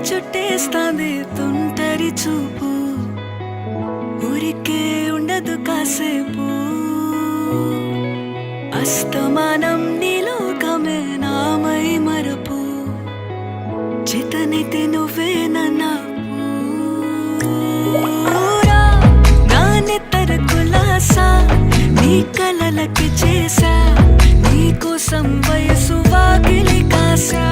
చుట్టేస్తాంది తుంటరి చూపు, ఊరికే ఉండదు కాసేపు. అస్తమానం నీలోకమే నామై మరపు, చేతనైతే నువ్వే నూరా నానెత్తర కులాసా, నీ కలలకి చేసా, నీ కోసం వయసు వాకిలి కాసా.